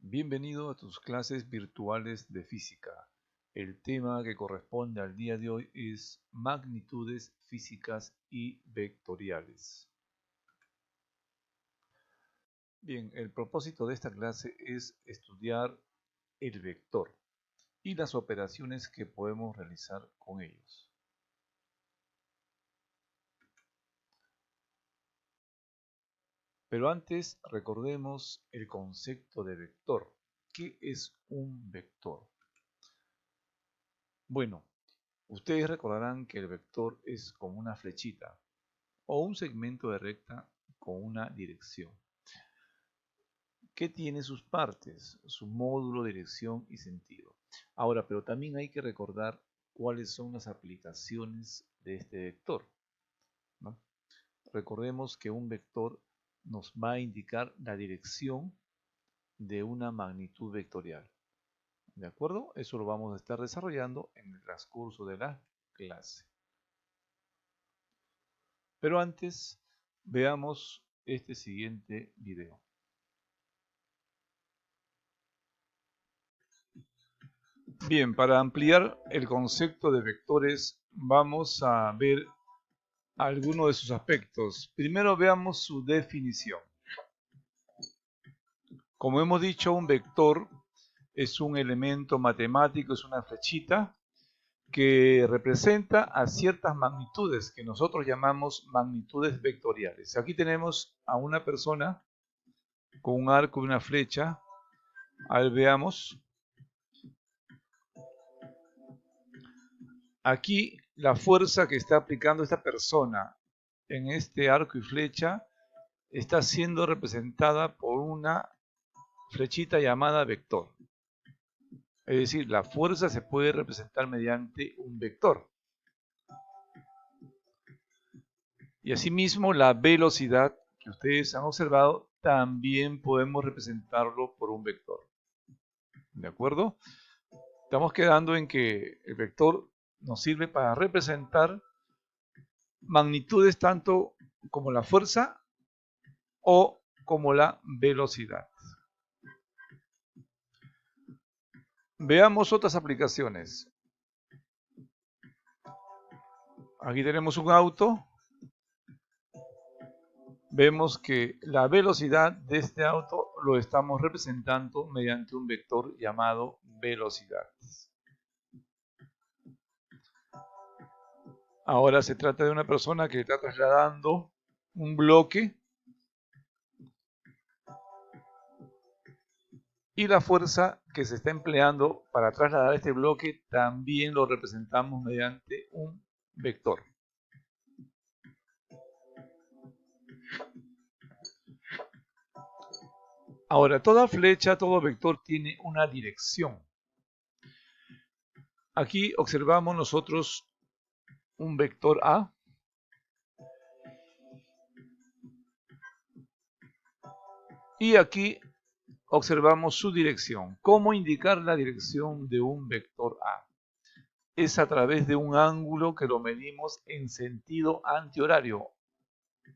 Bienvenido a tus clases virtuales de física. El tema que corresponde al día de hoy es magnitudes físicas y vectoriales. Bien, el propósito de esta clase es estudiar el vector y las operaciones que podemos realizar con ellos. Pero antes recordemos el concepto de vector. ¿Qué es un vector? Bueno, ustedes recordarán que el vector es como una flechita o un segmento de recta con una dirección, que tiene sus partes, su módulo, dirección y sentido. Ahora, pero también hay que recordar cuáles son las aplicaciones de este vector, ¿no? Recordemos que un vector nos va a indicar la dirección de una magnitud vectorial. ¿De acuerdo? Eso lo vamos a estar desarrollando en el transcurso de la clase. Pero antes, veamos este siguiente video. Bien, para ampliar el concepto de vectores, vamos a ver algunos de sus aspectos. Primero veamos su definición. Como hemos dicho, un vector es un elemento matemático, es una flechita que representa a ciertas magnitudes que nosotros llamamos magnitudes vectoriales. Aquí tenemos a una persona con un arco y una flecha. A ver, veamos. Aquí la fuerza que está aplicando esta persona en este arco y flecha está siendo representada por una flechita llamada vector. Es decir, la fuerza se puede representar mediante un vector. Y asimismo la velocidad que ustedes han observado también podemos representarlo por un vector. ¿De acuerdo? Estamos quedando en que el vector nos sirve para representar magnitudes tanto como la fuerza o como la velocidad. Veamos otras aplicaciones. Aquí tenemos un auto. Vemos que la velocidad de este auto lo estamos representando mediante un vector llamado velocidad. Ahora se trata de una persona que está trasladando un bloque y la fuerza que se está empleando para trasladar este bloque también lo representamos mediante un vector. Ahora, toda flecha, todo vector tiene una dirección. Aquí observamos nosotros un vector A y aquí observamos su dirección. ¿Cómo indicar la dirección de un vector A? Es a través de un ángulo que lo medimos en sentido antihorario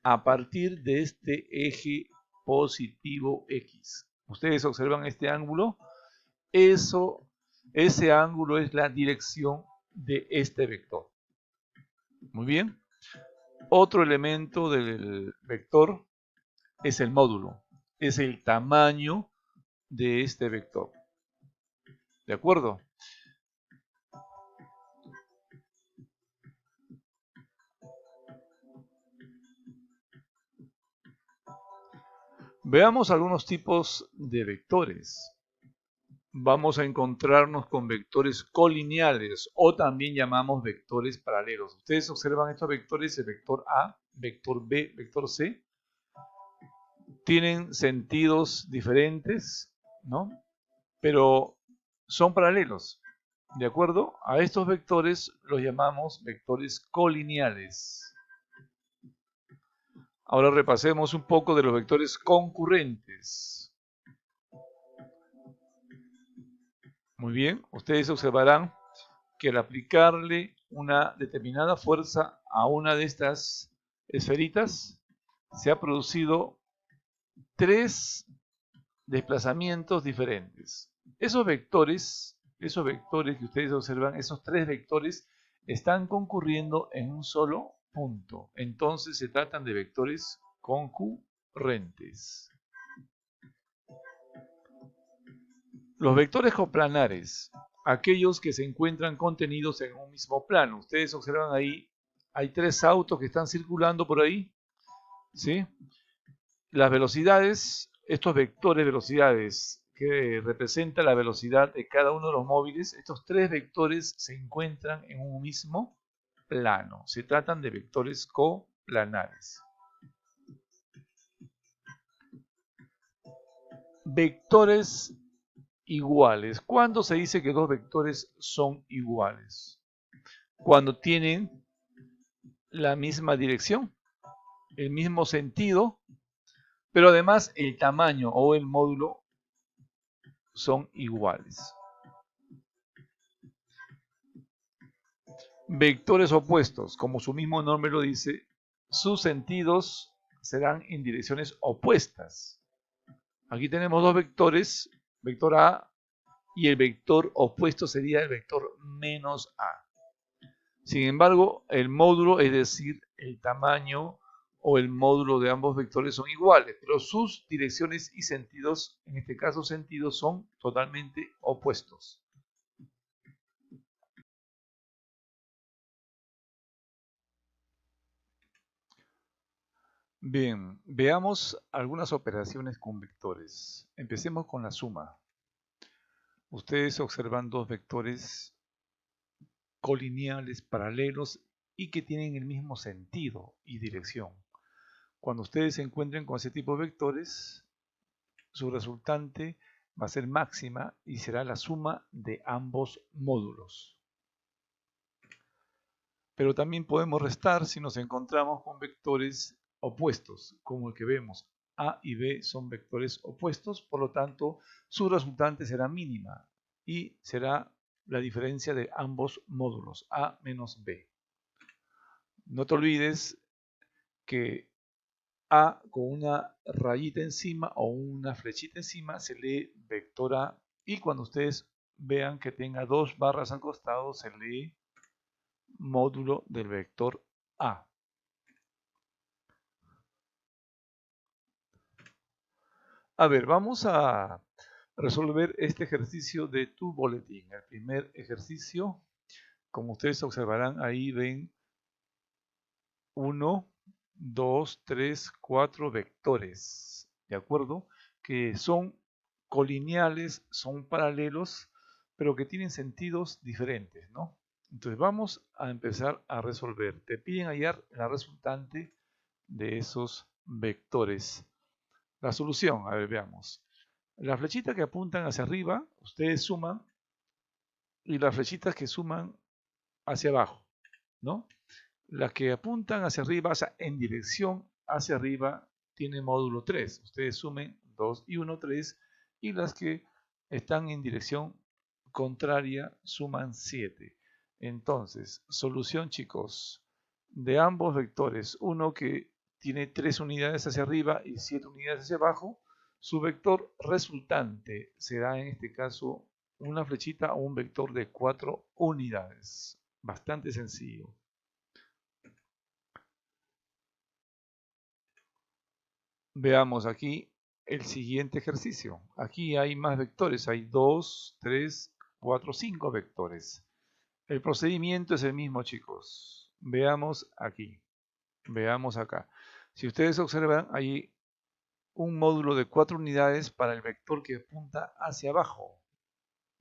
a partir de este eje positivo X. Ustedes observan este ángulo, ese ángulo es la dirección de este vector. Muy bien. Otro elemento del vector es el módulo, es el tamaño de este vector. ¿De acuerdo? Veamos algunos tipos de vectores. Vamos a encontrarnos con vectores colineales o también llamamos vectores paralelos. Ustedes observan estos vectores, el vector A, vector B, vector C. Tienen sentidos diferentes, ¿no? Pero son paralelos. De acuerdo, a estos vectores los llamamos vectores colineales. Ahora repasemos un poco de los vectores concurrentes. Muy bien, ustedes observarán que al aplicarle una determinada fuerza a una de estas esferitas, se ha producido tres desplazamientos diferentes. Esos vectores que ustedes observan, esos tres vectores, están concurriendo en un solo punto. Entonces se tratan de vectores concurrentes. Los vectores coplanares, aquellos que se encuentran contenidos en un mismo plano. Ustedes observan ahí, hay tres autos que están circulando por ahí, ¿sí? Las velocidades, estos vectores velocidades que representan la velocidad de cada uno de los móviles, estos tres vectores se encuentran en un mismo plano. Se tratan de vectores coplanares. Vectores iguales. ¿Cuándo se dice que dos vectores son iguales? Cuando tienen la misma dirección, el mismo sentido, pero además el tamaño o el módulo son iguales. Vectores opuestos, como su mismo nombre lo dice, sus sentidos serán en direcciones opuestas. Aquí tenemos dos vectores, vector A y el vector opuesto sería el vector menos A. Sin embargo, el módulo, es decir, el tamaño o el módulo de ambos vectores son iguales, pero sus direcciones y sentidos, en este caso sentidos, son totalmente opuestos. Bien, veamos algunas operaciones con vectores. Empecemos con la suma. Ustedes observan dos vectores colineales paralelos y que tienen el mismo sentido y dirección. Cuando ustedes se encuentren con ese tipo de vectores, su resultante va a ser máxima y será la suma de ambos módulos. Pero también podemos restar si nos encontramos con vectores opuestos, como el que vemos. A y B son vectores opuestos, por lo tanto, su resultante será mínima y será la diferencia de ambos módulos, A menos B. No te olvides que A con una rayita encima o una flechita encima se lee vector A, y cuando ustedes vean que tenga dos barras al costado se lee módulo del vector A. A ver, vamos a resolver este ejercicio de tu boletín. El primer ejercicio, como ustedes observarán, ahí ven 1, 2, 3, 4 vectores, ¿de acuerdo? Que son colineales, son paralelos, pero que tienen sentidos diferentes, ¿no? Entonces vamos a empezar a resolver. Te piden hallar la resultante de esos vectores. La solución, a ver, veamos. Las flechitas que apuntan hacia arriba, ustedes suman, y las flechitas que suman hacia abajo, ¿no? Las que apuntan hacia arriba, o sea, en dirección hacia arriba, tiene módulo 3. Ustedes sumen 2 y 1, 3. Y las que están en dirección contraria suman 7. Entonces, solución, chicos, de ambos vectores, uno que tiene 3 unidades hacia arriba y 7 unidades hacia abajo, su vector resultante será en este caso una flechita o un vector de 4 unidades. Bastante sencillo. Veamos aquí el siguiente ejercicio. Aquí hay más vectores, hay 2, 3, 4, 5 vectores. El procedimiento es el mismo, chicos. Veamos aquí, veamos acá. Si ustedes observan, hay un módulo de 4 unidades para el vector que apunta hacia abajo.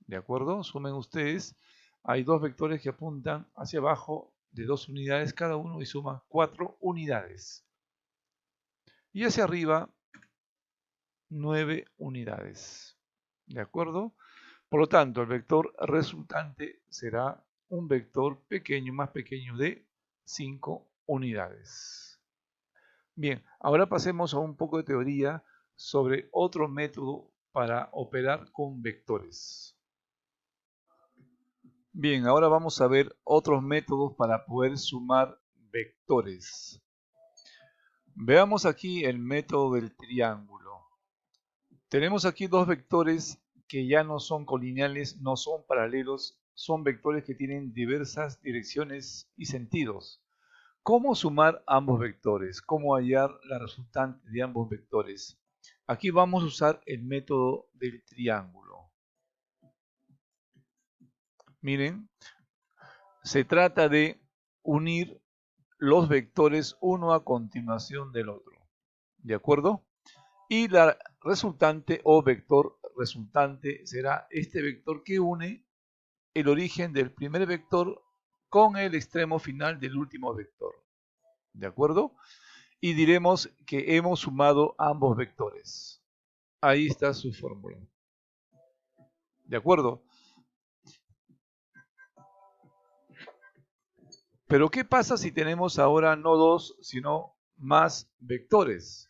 ¿De acuerdo? Sumen ustedes. Hay dos vectores que apuntan hacia abajo de 2 unidades cada uno y suman 4 unidades. Y hacia arriba 9 unidades. ¿De acuerdo? Por lo tanto, el vector resultante será un vector pequeño, más pequeño de 5 unidades. Bien, ahora pasemos a un poco de teoría sobre otro método para operar con vectores. Bien, ahora vamos a ver otros métodos para poder sumar vectores. Veamos aquí el método del triángulo. Tenemos aquí dos vectores que ya no son colineales, no son paralelos, son vectores que tienen diversas direcciones y sentidos. ¿Cómo sumar ambos vectores? ¿Cómo hallar la resultante de ambos vectores? Aquí vamos a usar el método del triángulo. Miren, se trata de unir los vectores uno a continuación del otro. ¿De acuerdo? Y la resultante o vector resultante será este vector que une el origen del primer vector con el extremo final del último vector. ¿De acuerdo? Y diremos que hemos sumado ambos vectores. Ahí está su fórmula. ¿De acuerdo? Pero ¿qué pasa si tenemos ahora no dos, sino más vectores?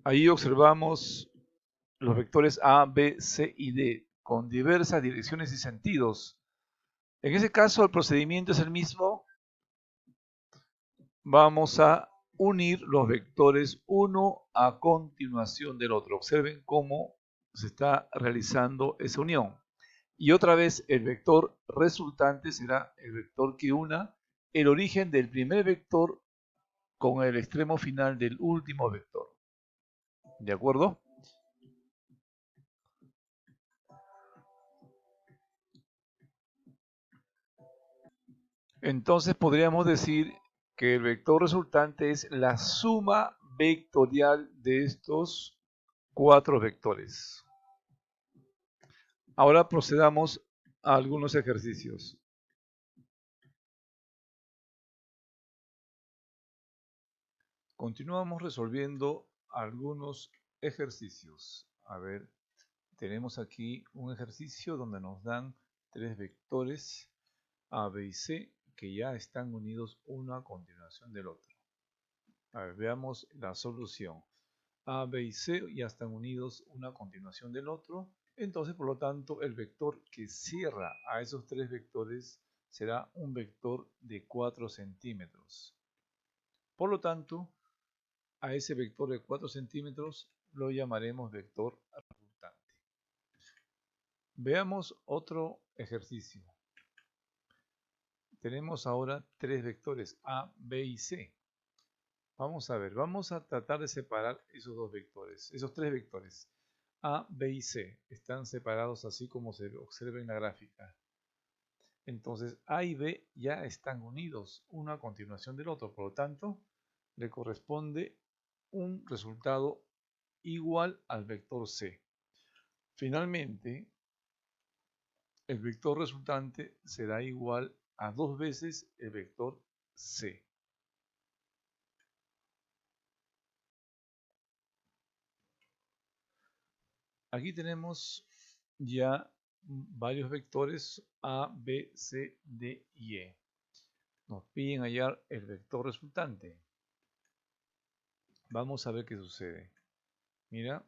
Ahí observamos los vectores A, B, C y D con diversas direcciones y sentidos. En ese caso el procedimiento es el mismo. Vamos a unir los vectores uno a continuación del otro. Observen cómo se está realizando esa unión. Y otra vez el vector resultante será el vector que una el origen del primer vector con el extremo final del último vector. ¿De acuerdo? Entonces podríamos decir que el vector resultante es la suma vectorial de estos cuatro vectores. Ahora procedamos a algunos ejercicios. Continuamos resolviendo algunos ejercicios. A ver, tenemos aquí un ejercicio donde nos dan tres vectores A, B y C que ya están unidos uno a continuación del otro. A ver, veamos la solución. A, B y C ya están unidos uno a continuación del otro. Entonces, por lo tanto, el vector que cierra a esos tres vectores será un vector de 4 centímetros. Por lo tanto, a ese vector de 4 centímetros lo llamaremos vector resultante. Veamos otro ejercicio. Tenemos ahora tres vectores A, B y C. Vamos a ver, vamos a tratar de separar esos dos vectores, esos tres vectores. A, B y C están separados así como se observa en la gráfica. Entonces A y B ya están unidos, uno a continuación del otro. Por lo tanto, le corresponde un resultado igual al vector C. Finalmente, el vector resultante será igual a 2 veces el vector C. Aquí tenemos ya varios vectores A, B, C, D y E. Nos piden hallar el vector resultante. Vamos a ver qué sucede. Mira,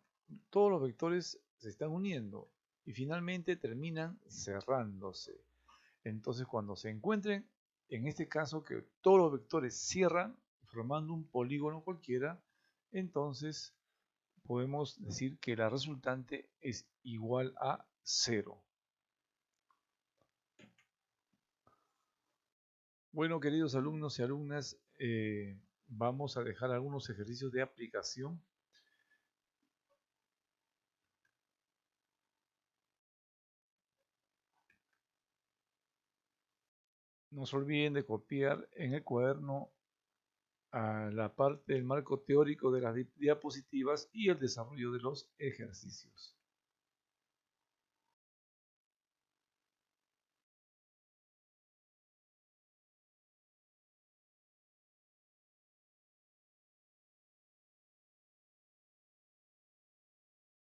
todos los vectores se están uniendo y finalmente terminan cerrándose. Entonces, cuando se encuentren, en este caso que todos los vectores cierran formando un polígono cualquiera, entonces podemos decir que la resultante es igual a 0. Bueno, queridos alumnos y alumnas, vamos a dejar algunos ejercicios de aplicación. No se olviden de copiar en el cuaderno a la parte del marco teórico de las diapositivas y el desarrollo de los ejercicios.